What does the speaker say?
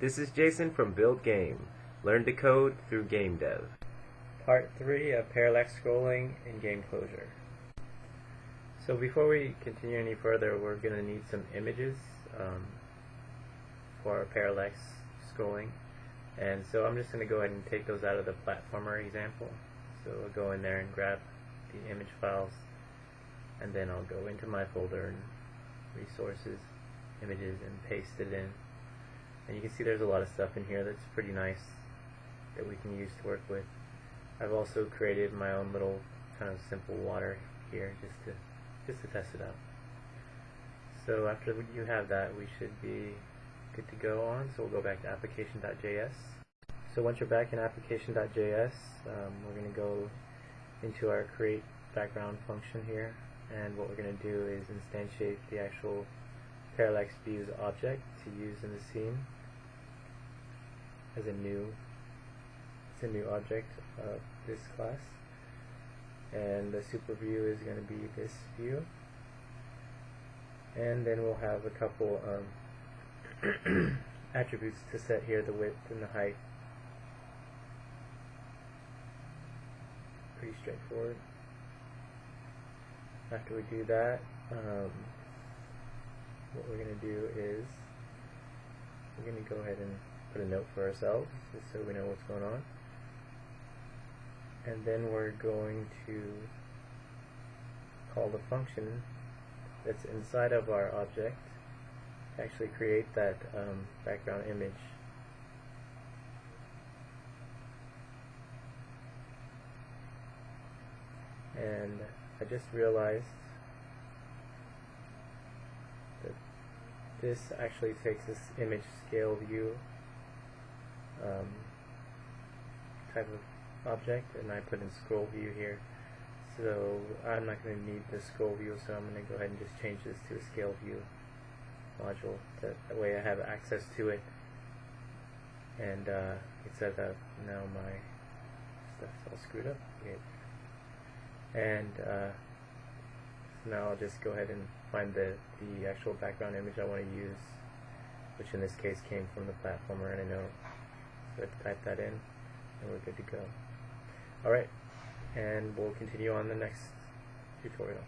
This is Jason from Build Game. Learn to code through game dev. Part 3 of Parallax scrolling in game closure. So before we continue any further, we're going to need some images for our parallax scrolling. And so I'm just going to go ahead and take those out of the platformer example. So I'll go in there and grab the image files, and then I'll go into my folder and resources, images, and paste it in. And you can see there's a lot of stuff in here that's pretty nice that we can use to work with. I've also created my own little kind of simple water here just to test it out. So after you have that, we should be good to go on. So we'll go back to application.js. So once you're back in application.js, we're going to go into our create background function here, and what we're going to do is instantiate the actual Parallax views object to use in the scene as a new object of this class, and the super view is going to be this view, and then we'll have a couple attributes to set here, the width and the height. Pretty straightforward. After we do that, what we're going to do is we're going to go ahead and put a note for ourselves just so we know what's going on, and then we're going to call the function that's inside of our object to actually create that background image. And I just realized that this actually takes this image scale view type of object, and I put in scroll view here. So I'm not going to need the scroll view, so I'm going to go ahead and just change this to a scale view module. That way I have access to it, and instead of now my stuff's all screwed up. Okay. And so now I'll just go ahead and find the actual background image I want to use, which in this case came from the platformer, and I know, so I have to type that in, and we're good to go. Alright, and we'll continue on the next tutorial.